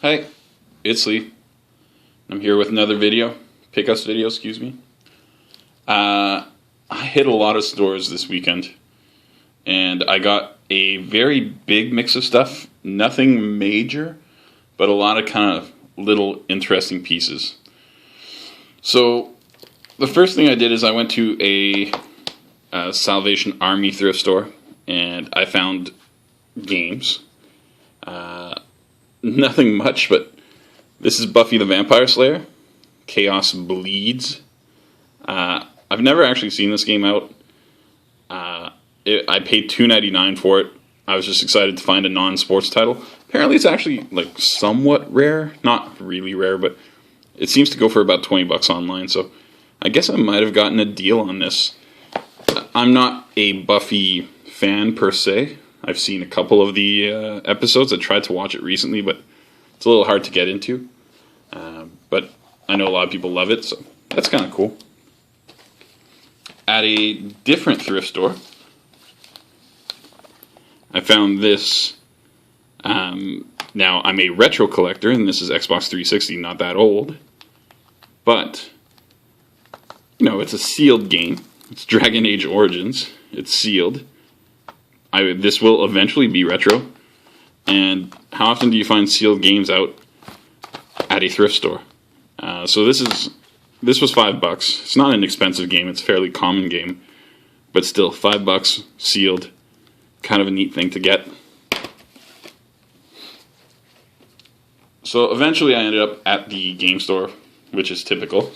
Hi, it's Lee. I'm here with another pickups video, excuse me. I hit a lot of stores this weekend, and I got a very big mix of stuff. Nothing major, but a lot of kind of little interesting pieces. So, the first thing I did is I went to a Salvation Army thrift store, and I found games. Nothing much, but this is Buffy the Vampire Slayer, Chaos Bleeds. I've never actually seen this game out. I paid $2.99 for it. I was just excited to find a non-sports title. Apparently it's actually like somewhat rare. Not really rare, but it seems to go for about $20 online, so I guess I might have gotten a deal on this. I'm not a Buffy fan per se. I've seen a couple of the episodes. I tried to watch it recently, but it's a little hard to get into. But I know a lot of people love it, so that's kind of cool. At a different thrift store, I found this. Now, I'm a retro collector, and this is Xbox 360, not that old. But, it's a sealed game. It's Dragon Age Origins. It's sealed. This will eventually be retro. And how often do you find sealed games out at a thrift store? So this was $5. It's not an expensive game. It's a fairly common game. But still, $5 sealed. Kind of a neat thing to get. So eventually I ended up at the game store, which is typical.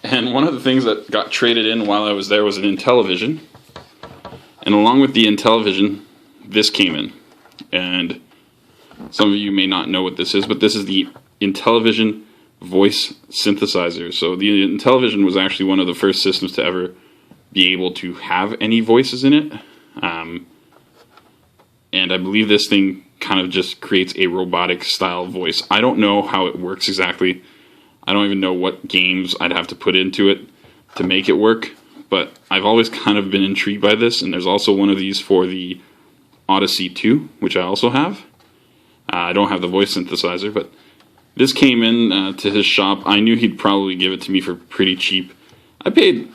And one of the things that got traded in while I was there was an Intellivision. And along with the Intellivision, this came in. And some of you may not know what this is, but this is the Intellivision voice synthesizer. So the Intellivision was actually one of the first systems to ever be able to have any voices in it. And I believe this thing kind of just creates a robotic style voice. I don't know how it works exactly. I don't even know what games I'd have to put into it to make it work. But I've always kind of been intrigued by this, and there's also one of these for the Odyssey 2, which I also have. I don't have the voice synthesizer, but this came in to his shop. I knew he'd probably give it to me for pretty cheap. I paid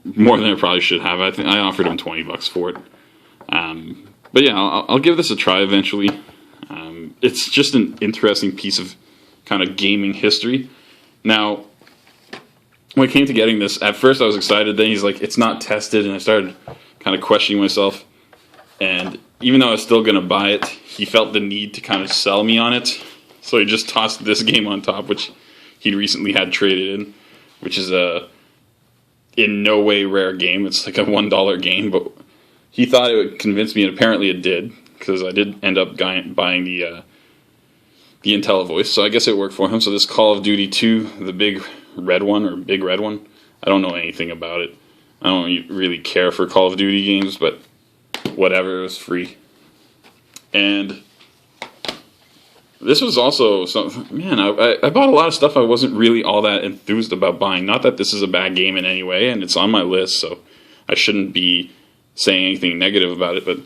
more than I probably should have. I think I offered him $20 for it. But yeah, I'll give this a try eventually. It's just an interesting piece of kind of gaming history. Now, when it came to getting this, at first I was excited, then he's like, it's not tested, and I started kind of questioning myself. And even though I was still going to buy it, he felt the need to kind of sell me on it. So he just tossed this game on top, which he'd recently had traded in, which is a in no way rare game. It's like a $1 game, but he thought it would convince me, and apparently it did, because I did end up buying the IntelliVoice, so I guess it worked for him. So this Call of Duty 2, the big red one, I don't know anything about it. I don't really care for Call of Duty games, but whatever, it was free. And this was also something, man, I bought a lot of stuff I wasn't really all that enthused about buying. Not that this is a bad game in any way, and it's on my list, so I shouldn't be saying anything negative about it, but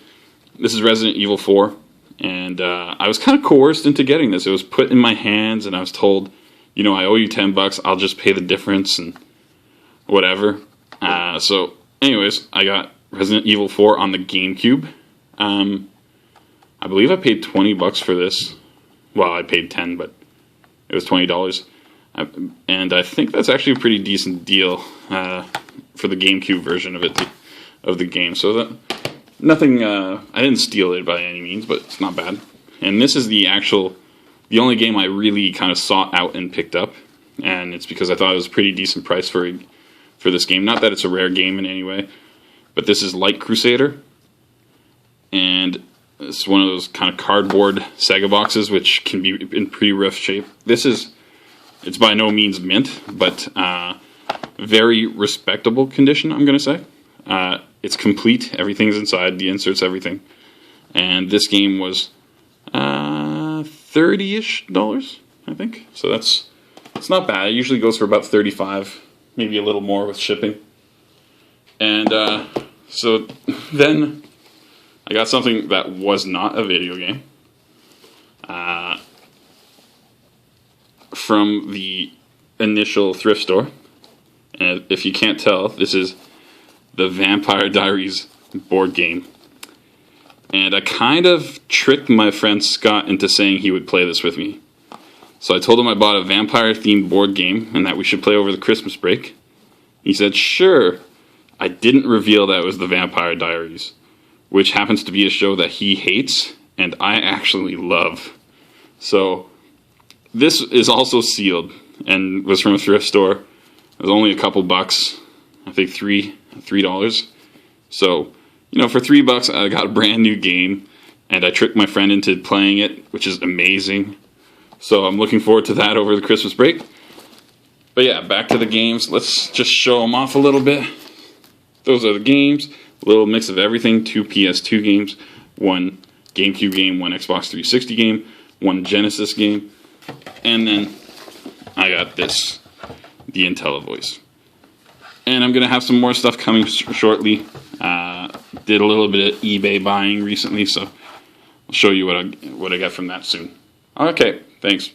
this is Resident Evil 4, and I was kind of coerced into getting this. It was put in my hands, and I was told, I owe you $10, I'll just pay the difference, and whatever. So, anyways, I got Resident Evil 4 on the GameCube. I believe I paid $20 for this. Well, I paid $10, but it was $20. And I think that's actually a pretty decent deal for the GameCube version of the game. So that nothing. I didn't steal it by any means, but it's not bad. And this is the only game I really kind of sought out and picked up, and it's because I thought it was a pretty decent price for this game. Not that it's a rare game in any way, but this is Light Crusader, and it's one of those kind of cardboard Sega boxes, which can be in pretty rough shape. It's by no means mint, but very respectable condition, I'm going to say. It's complete. Everything's inside, the inserts, everything. And this game was $30-ish, I think. So it's not bad. It usually goes for about $35, maybe a little more with shipping. And so then I got something that was not a video game. from the initial thrift store. And if you can't tell, this is the Vampire Diaries board game. And I kind of tricked my friend Scott into saying he would play this with me. So I told him I bought a vampire-themed board game and that we should play over the Christmas break. He said, sure. I didn't reveal that it was the Vampire Diaries, which happens to be a show that he hates and I actually love. So this is also sealed and was from a thrift store. It was only a couple bucks. I think $3. So, for $3 I got a brand new game and I tricked my friend into playing it, which is amazing. So I'm looking forward to that over the Christmas break. But yeah, back to the games. Let's just show them off a little bit. Those are the games. A little mix of everything. 2 PS2 games, 1 GameCube game, 1 Xbox 360 game, 1 Genesis game. And then I got this, the IntelliVoice. And I'm going to have some more stuff coming shortly. Did a little bit of eBay buying recently, so I'll show you what I got from that soon. Okay, thanks.